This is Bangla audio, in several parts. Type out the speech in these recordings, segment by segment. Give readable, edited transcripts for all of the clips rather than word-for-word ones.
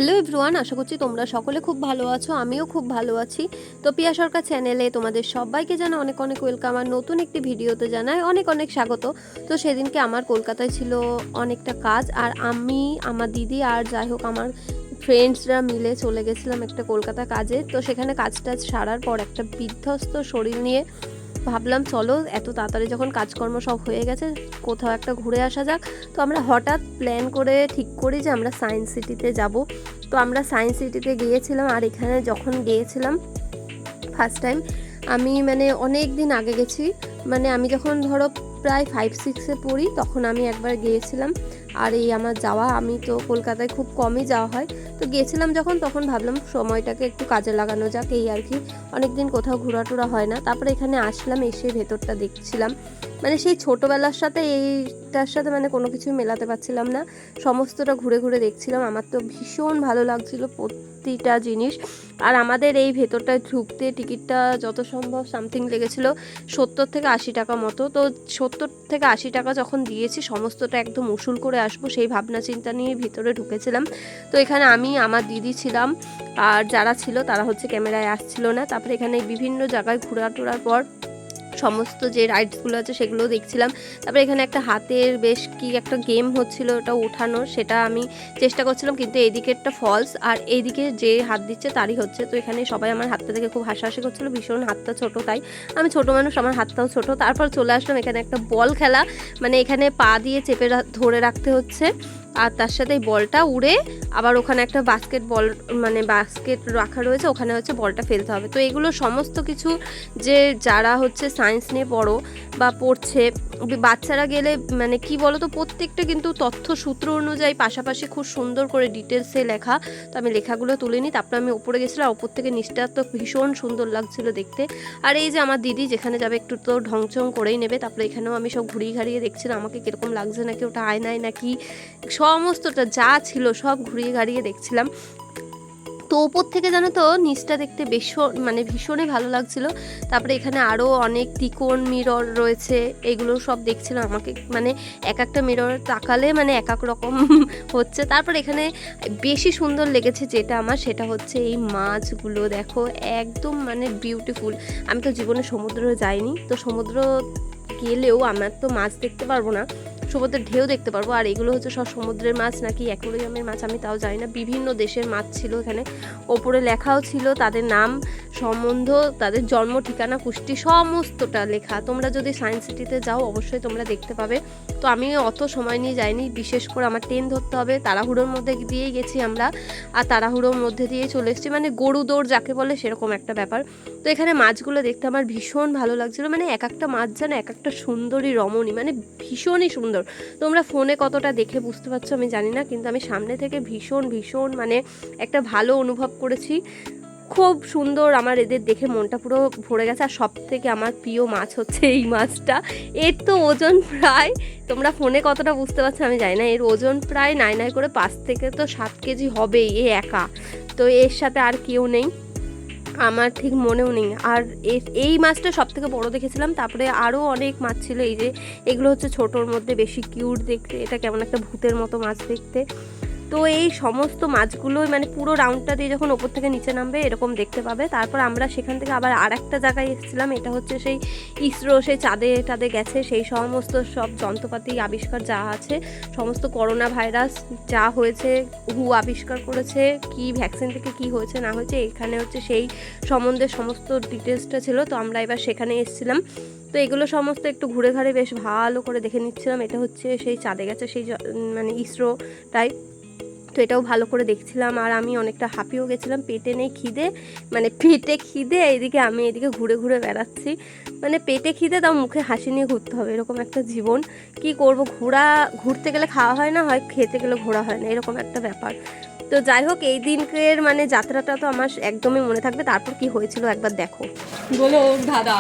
হ্যালো এভরিওয়ান, আশা করছি তোমরা সকলে খুব ভালো আছো। আমিও খুব ভালো আছি। তো পিয়া সরকার চ্যানেলে তোমাদের সবাইকে জানাই অনেক অনেক ওয়েলকাম। আর নতুন একটি ভিডিওতে জানাই অনেক অনেক স্বাগত। তো সেদিনকে আমার কলকাতায় ছিল অনেকটা কাজ, আর আমি, আমার দিদি আর যাই হোক আমার ফ্রেন্ডসরা মিলে চলে গেছিলাম একটা কলকাতা কাজে। তো সেখানে কাজটা সারার পর একটা বিধ্বস্ত শরীর নিয়ে ভাবলাম চলো এত তাড়াতাড়ি যখন কাজকর্ম সব হয়ে গেছে কোথাও একটা ঘুরে আসা যাক। তো আমরা হঠাৎ প্ল্যান করে ঠিক করি যে আমরা সায়েন্স সিটিতে যাব। তো আমরা সায়েন্স সিটিতে গিয়েছিলাম। আর এখানে যখন গিয়েছিলাম ফার্স্ট টাইম, আমি অনেক দিন আগে গেছি, আমি যখন ধরো প্রায় 5-6-এ পড়ি তখন আমি একবার গিয়েছিলাম। আর এই আমার যাওয়া, আমি তো কলকাতায় খুব কমই যাওয়া হয়, তো গিয়েছিলাম যখন তখন ভাবলাম সময়টাকে একটু কাজে লাগানো যাক, এই আর কি। অনেক দিন কোথাও ঘোরাটোরা হয় না। তারপরে এখানে আসলাম, এসে ভেতরটা দেখছিলাম, সেই ছোটোবেলার সাথে এইটার সাথে কোনো কিছুই মেলাতে পারছিলাম না। সমস্তটা ঘুরে ঘুরে দেখছিলাম, আমার তো ভীষণ ভালো লাগছিল প্রতিটা জিনিস। আর আমাদের এই ভেতরটায় ঢুকতে টিকিটটা যত সম্ভব সামথিং লেগেছিল 70 থেকে 80 টাকা মতো। তো 70 থেকে 80 টাকা যখন দিয়েছি সমস্তটা একদম উসুল করে আসবো সেই ভাবনা চিন্তা নিয়ে ভিতরে ঢুকেছিলাম। তো এখানে আমি, আমার দিদি ছিলাম, আর যারা ছিল তারা ক্যামেরায় আসছিল না। তারপরে এখানে বিভিন্ন জায়গায় ঘোরাটোরার পর সমস্ত যে রাইডসগুলো আছে সেগুলো দেখছিলাম। তারপরে এখানে একটা হাতের বেশ কি একটা গেম হচ্ছিল, ওটা ওঠানোর, সেটা আমি চেষ্টা করছিলাম, কিন্তু এইদিকে একটা ফলস আর এইদিকে যে হাত দিচ্ছে তারই হচ্ছে। তো এখানে সবাই আমার হাতটা দেখে খুব হাসাহাসি করছিলো, ভীষণ হাতটা ছোট, তাই আমি ছোট মানুষ, আমার হাতটাও ছোট। তারপর চলে আসলাম এখানে একটা বল খেলা, এখানে পা দিয়ে চেপে ধরে রাখতে হচ্ছে, আর তার সাথে এই বলটা উড়ে আবার ওখানে একটা বাস্কেট বল বাস্কেট রাখা রয়েছে, ওখানে বলটা ফেলতে হবে। তো এগুলো সমস্ত কিছু যে যারা সায়েন্স নিয়ে পড়ো বা পড়ছে বাচ্চারা গেলে কি বলো তো, প্রত্যেকটা কিন্তু তথ্য সূত্র অনুযায়ী পাশাপাশি খুব সুন্দর করে ডিটেলসে লেখা। তো আমি লেখাগুলো তুলে নিই, তারপর আমি ওপরে গেছিলাম, ওপর থেকে নিচটা তো ভীষণ সুন্দর লাগছিল দেখতে। আর এই যে আমার দিদি যেখানে যাবে একটু তো ঢংচং করেই নেবে। তারপরে এখানেও আমি সব ঘুরিয়ে ঘাড়িয়ে দেখছিলাম আমাকে কীরকম লাগছে, নাকি ওটা আয়নায় নাকি, সমস্তটা যা ছিল সব ঘুরিয়ে ঘাড়িয়ে দেখছিলাম। তো ওপর থেকে জানো তো নিচটা দেখতে ভীষণই ভালো লাগছিল। তারপরে এখানে আরও অনেক ত্রিকোণ মিরর রয়েছে, এগুলো সব দেখছিলাম। আমাকে এক একটা মিরর তাকালে এক এক রকম হচ্ছে। তারপর এখানে বেশি সুন্দর লেগেছে যেটা আমার, সেটা হচ্ছে এই মাছগুলো দেখো, একদম বিউটিফুল। আমি তো জীবনে সমুদ্রে যাইনি, তো সমুদ্র গেলেও আমার তো মাছ দেখতে পারবো না, সমুদ্রের ঢেউ দেখতে পারবো। আর এগুলো সব সমুদ্রের মাছ নাকি অ্যাকোয়ারিয়ামের মাছ আমি তাও জানি না। বিভিন্ন দেশের মাছ ছিল এখানে, ওপরে লেখাও ছিল তাদের নাম, সম্বন্ধ, তাদের জন্ম, ঠিকানা, পুষ্টি, সমস্তটা লেখা। তোমরা যদি সায়েন্স সিটিতে যাও অবশ্যই তোমরা দেখতে পাবে। তো আমি অত সময় নিয়ে যাইনি, বিশেষ করে আমার ট্রেন ধরতে হবে, তাড়াহুড়োর মধ্যে দিয়েই গেছি আমরা, আর তাড়াহুড়োর মধ্যে দিয়ে চলে এসেছি, গরু দৌড় যাকে বলে সেরকম একটা ব্যাপার। তো এখানে মাছগুলো দেখতে আমার ভীষণ ভালো লাগছিলো, এক একটা মাছ যেন এক একটা সুন্দরী রমণী, ভীষণই সুন্দর। তোমরা ফোনে কতটা দেখে বুঝতে পারছো আমি জানি না, কিন্তু আমি সামনে থেকে ভীষণ ভীষণ একটা ভালো অনুভব করেছি, খুব সুন্দর। আমার এদের দেখে মনটা পুরো ভরে গেছে। আর সব থেকে আমার প্রিয় মাছ হচ্ছে এই মাছটা। এর তো ওজন প্রায়, তোমরা ফোনে কতটা বুঝতে পারছো আমি জানি না, এর ওজন প্রায় নাই নাই করে 5 থেকে তো 7 কেজি হবেই এ একা। তো এর সাথে আর কেউ নেই, আমার ঠিক মনেও নেই। আর এই মাছটা সব থেকে বড়ো দেখেছিলাম। তারপরে আরও অনেক মাছ ছিল, এই যে এগুলো ছোটোর মধ্যে বেশি কিউট দেখতে, এটা কেমন একটা ভূতের মতো মাছ দেখতে। তো এই সমস্ত মাছগুলোই পুরো রাউন্ডটা দিয়ে যখন ওপর থেকে নিচে নামবে এরকম দেখতে পাবে। তারপর আমরা সেখান থেকে আবার আর একটা জায়গায় এসেছিলাম, এটা সেই ইসরো, সেই চাঁদে গেছে, সেই সমস্ত সব যন্ত্রপাতি আবিষ্কার যা আছে, সমস্ত করোনা ভাইরাস যা হয়েছে, হু আবিষ্কার করেছে, কি ভ্যাকসিন থেকে কি হয়েছে না হয়েছে, এখানে সেই সম্বন্ধে সমস্ত ডিটেলসটা ছিল। তো আমরা এবার সেখানে এসেছিলাম। তো এগুলো সমস্ত একটু ঘুরে ঘাড়ে বেশ ভালো করে দেখে নিচ্ছিলাম। এটা সেই চাঁদে গেছে সেই ইসরোটাই, তো এটাও ভালো করে দেখছিলাম। আর আমি অনেকটা হাঁপিয়েও গেছিলাম, পেটে নেই খিদে, পেটে খিদে, এইদিকে আমি এদিকে ঘুরে ঘুরে বেড়াচ্ছি, পেটে খিদে তাও মুখে হাসি নিয়ে ঘুরতে হবে, এরকম একটা জীবন। কি করব, ঘুরতে গেলে খাওয়া হয় না, হয় খেতে গেলে ঘোরা হয় না, এরকম একটা ব্যাপার। তো যাই হোক, এই দিনকের যাত্রাটা তো আমার একদমই মনে থাকবে। তারপর কি হয়েছিল একবার দেখো। বলো দাদা,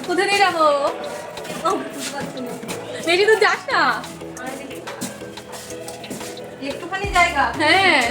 কোথায় নিয়ে যাবো? বেশি তো যাস না, একটুখানি জায়গা। হ্যাঁ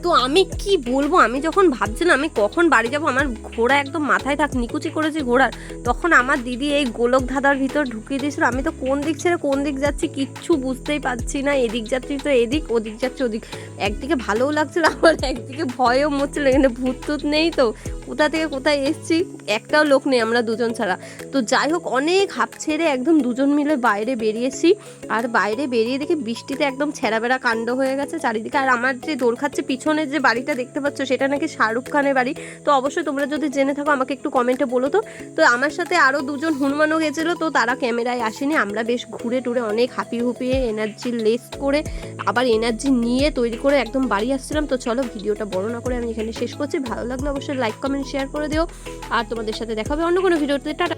তো আমি কি বলবো, আমি যখন ভাবছিলাম আমি কখন বাড়ি যাব, আমার ঘোড়া একদম মাথায় থাক নিকুচি করেছি ঘোড়ার, তখন আমার দিদি এই গোলক ধাঁধার ভিতর ঢুকিয়ে দিয়েছিল। আমি তো কোন দিক ছেড়ে কোন দিক যাচ্ছি কিচ্ছু বুঝতেই পারছি না, এদিক যাচ্ছি তো এদিক, ওদিক যাচ্ছি ওদিক। একদিকে ভালোও লাগছিল আবার একদিকে ভয়ও মরছিল, এখানে ভূত টুত নেই তো, কোথা থেকে কোথায় এসছি, একটাও লোক নেই আমরা দুজন ছাড়া। তো যাই হোক অনেক হাঁপ ছেড়ে একদম দুজন মিলে বাইরে বেরিয়েছি, আর বাইরে বেরিয়ে দেখি বৃষ্টিতে একদম ছেঁড়াবেড়া কাণ্ড হয়ে গেছে চারিদিকে। আর আমার যে দোল খাচ্ছে পিছনের যে বাড়িটা দেখতে পাচ্ছ সেটা নাকি শাহরুখ খানের বাড়ি। তো অবশ্যই তোমরা যদি জেনে থাকো আমাকে একটু কমেন্টে বলো। তো আমার সাথে আরও দুজন হনুমানও গেছিলো, তো তারা ক্যামেরায় আসেনি। আমরা বেশ ঘুরে টুরে অনেক হাঁপিয়ে হুপিয়ে এনার্জি লেস্ট করে আবার এনার্জি নিয়ে তৈরি করে একদম বাড়ি আসছিলাম। তো চলো ভিডিওটা বড় না করে আমি এখানে শেষ করছি। ভালো লাগলে অবশ্যই লাইক কমেন্ট শেয়ার করে দিও, আর তোমাদের সাথে দেখা হবে অন্য কোনো ভিডিওতে। টাটা।